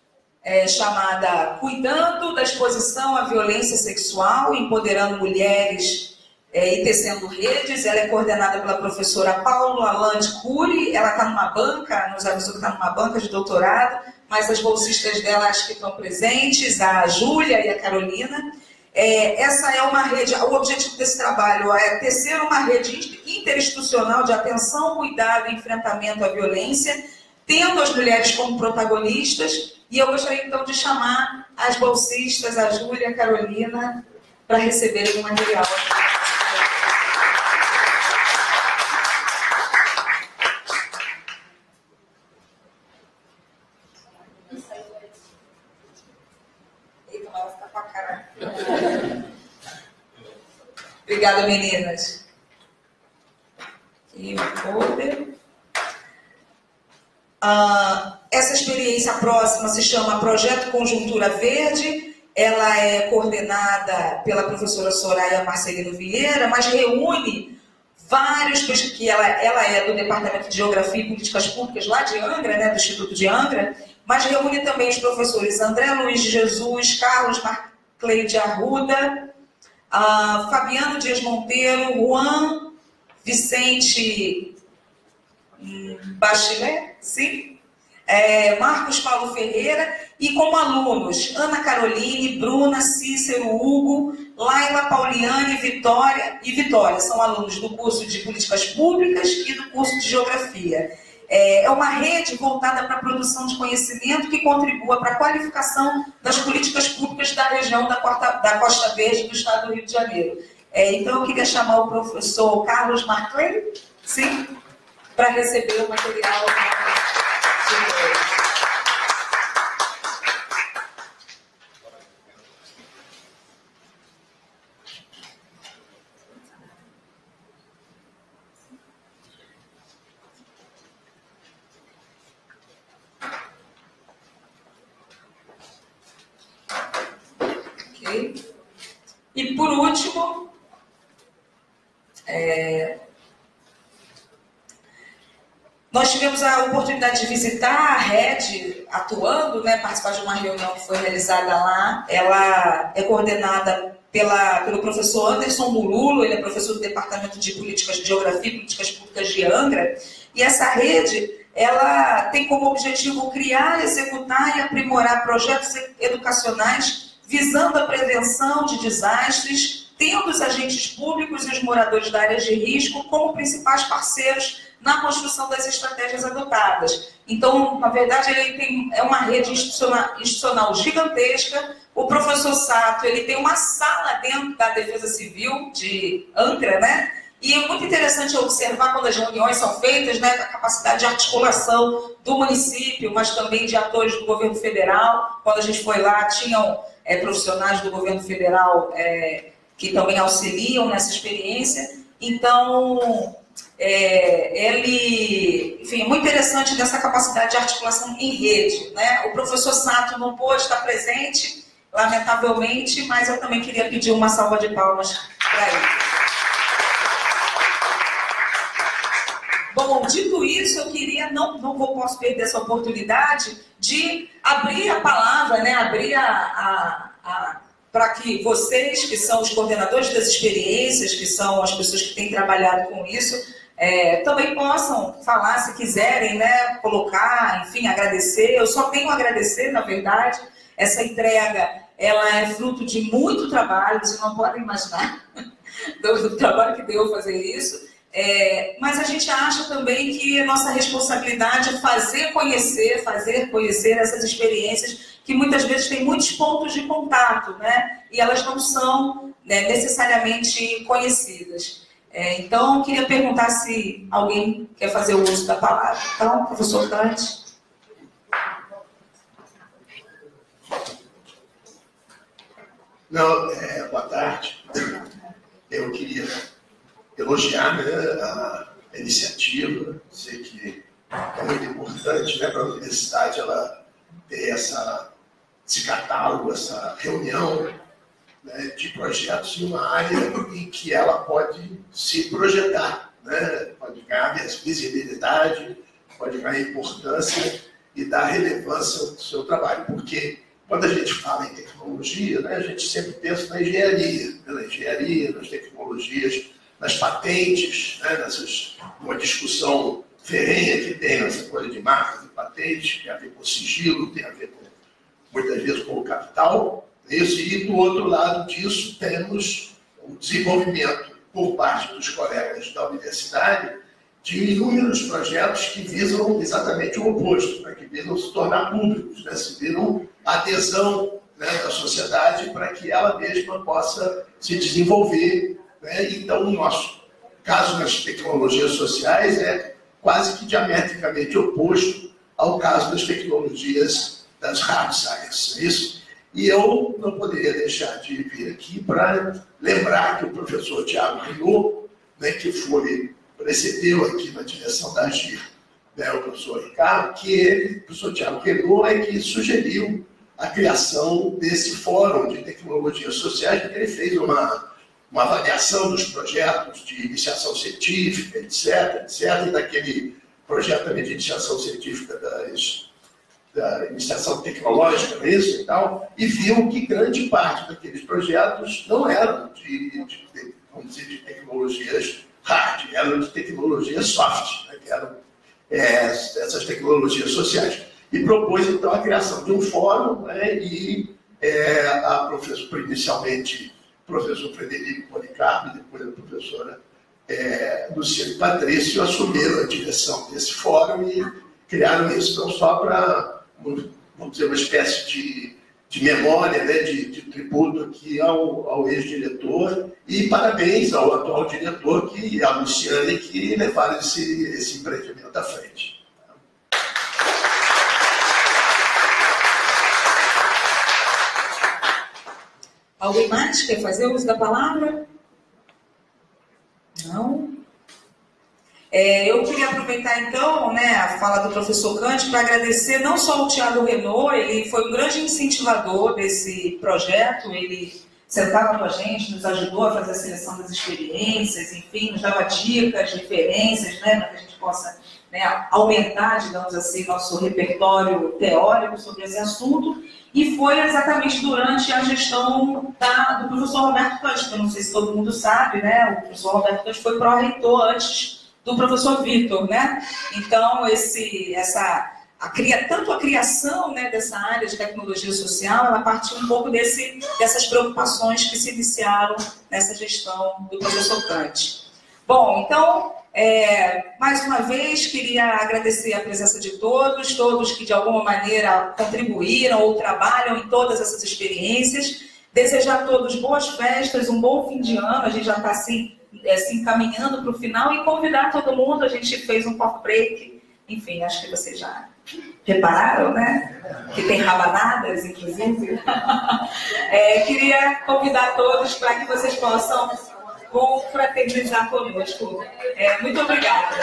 é chamada Cuidando da Exposição à Violência Sexual, Empoderando Mulheres e Tecendo Redes. Ela é coordenada pela professora Paula Alande Cury. Ela está numa banca, nos avisou que está numa banca de doutorado, mas as bolsistas dela acho que estão presentes, a Júlia e a Carolina. Essa é uma rede, o objetivo desse trabalho é tecer uma rede interinstitucional de atenção, cuidado e enfrentamento à violência, tendo as mulheres como protagonistas. E eu gostaria então de chamar as bolsistas, a Júlia e a Carolina, para receberem o material. Obrigada, meninas. E o folder. Essa experiência próxima se chama Projeto Conjuntura Verde. Ela é coordenada pela professora Soraya Marcelino Vieira, mas reúne vários, que ela é do Departamento de Geografia e Políticas Públicas lá de Angra, né, do Instituto de Angra, mas reúne também os professores André Luiz de Jesus, Carlos Marclay de Arruda, Fabiano Dias Monteiro, Juan Vicente Bachelet, sim? Marcos Paulo Ferreira, e como alunos, Ana Caroline, Bruna, Cícero, Hugo, Laila, Pauliane e Vitória. São alunos do curso de Políticas Públicas e do curso de Geografia. É uma rede voltada para a produção de conhecimento que contribua para a qualificação das políticas públicas da região da Costa Verde do estado do Rio de Janeiro. Então, eu queria chamar o professor Carlos Marclay, sim, para receber o material. E por último, nós tivemos a oportunidade de visitar a rede atuando, né, participar de uma reunião que foi realizada lá. Ela é coordenada pelo professor Anderson Mululo, ele é professor do Departamento de Políticas de Geografia e Políticas Públicas de Angra, e essa rede ela tem como objetivo criar, executar e aprimorar projetos educacionais visando a prevenção de desastres, tendo os agentes públicos e os moradores da área de risco como principais parceiros na construção das estratégias adotadas. Então, na verdade, é uma rede institucional gigantesca. O professor Sato, ele tem uma sala dentro da Defesa Civil de Angra, né? E é muito interessante observar quando as reuniões são feitas, né, a capacidade de articulação do município, mas também de atores do governo federal. Quando a gente foi lá, tinham profissionais do governo federal que também auxiliam nessa experiência. Então, enfim, é muito interessante dessa capacidade de articulação em rede, né? O professor Sato não pôde estar presente, lamentavelmente, mas eu também queria pedir uma salva de palmas para ele. Bom, dito isso, eu queria, posso perder essa oportunidade de abrir a palavra, né? Abrir para que vocês, que são os coordenadores das experiências, que são as pessoas que têm trabalhado com isso, também possam falar, se quiserem, né? Colocar, enfim, agradecer. Eu só tenho a agradecer, na verdade. Essa entrega, ela é fruto de muito trabalho, vocês não podem imaginar do trabalho que deu fazer isso. Mas a gente acha também que a nossa responsabilidade é fazer conhecer essas experiências que muitas vezes têm muitos pontos de contato, né? E elas não são, né, necessariamente conhecidas. Então, eu queria perguntar se alguém quer fazer o uso da palavra. Então, professor Dante. Boa tarde. Eu queria elogiar, né, a iniciativa, sei que é muito importante, né, para a universidade ela ter esse catálogo, essa reunião, né, de projetos em uma área em que ela pode se projetar, né, pode ganhar visibilidade, pode ganhar importância e dar relevância ao seu trabalho, porque quando a gente fala em tecnologia, né, a gente sempre pensa na engenharia, nas tecnologias, nas patentes, né, uma discussão ferrenha que tem nessa coisa de marcas e patentes, tem a ver com sigilo, tem a ver muitas vezes com o capital. E do outro lado disso temos o desenvolvimento por parte dos colegas da universidade de inúmeros projetos que visam exatamente o oposto, né, que visam se tornar públicos, né, se visam a adesão, né, da sociedade para que ela mesma possa se desenvolver. Então, no nosso caso, nas tecnologias sociais, é quase que diametricamente oposto ao caso das tecnologias das hard science. Isso. E eu não poderia deixar de vir aqui para lembrar que o professor Tiago Rinot, né, que precedeu aqui na direção da AGIR né, o professor Ricardo, que o professor Tiago Renault é que sugeriu a criação desse fórum de tecnologias sociais, porque ele fez uma avaliação dos projetos de iniciação científica, etc., e daquele projeto também de iniciação científica da iniciação tecnológica, isso e tal, e viu que grande parte daqueles projetos não eram vamos dizer, de tecnologias hard, eram de tecnologias soft, né, que eram essas tecnologias sociais. E propôs, então, a criação de um fórum, né, e inicialmente o professor Frederico Policarpo, depois a professora Luciane Patrício, assumiram a direção desse fórum e criaram isso não só para, vamos dizer, uma espécie de memória, né, de tributo aqui ao ex-diretor, e parabéns ao atual diretor e à Luciane, que levaram esse empreendimento à frente. Alguém mais quer fazer uso da palavra? Não? Eu queria aproveitar, então, né, a fala do professor Cante para agradecer não só ao Tiago Renault, ele foi um grande incentivador desse projeto, ele sentava com a gente, nos ajudou a fazer a seleção das experiências, enfim, nos dava dicas, referências, né, para que a gente possa, né, aumentar, digamos assim, nosso repertório teórico sobre esse assunto. E foi exatamente durante a gestão do professor Roberto Cante, que eu não sei se todo mundo sabe, né? O professor Roberto Cante foi pró-reitor antes do professor Vitor, né? Então, tanto a criação, né, dessa área de tecnologia social, ela partiu um pouco dessas preocupações que se iniciaram nessa gestão do professor Cante. Bom, então, mais uma vez, queria agradecer a presença de todos que de alguma maneira contribuíram ou trabalham em todas essas experiências. Desejar a todos boas festas, um bom fim de ano, a gente já está se encaminhando para o final, e convidar todo mundo, a gente fez um coffee break, enfim, acho que vocês já repararam, né? Que tem rabanadas, inclusive. Queria convidar todos para que vocês possam confraternizar conosco. Muito obrigada.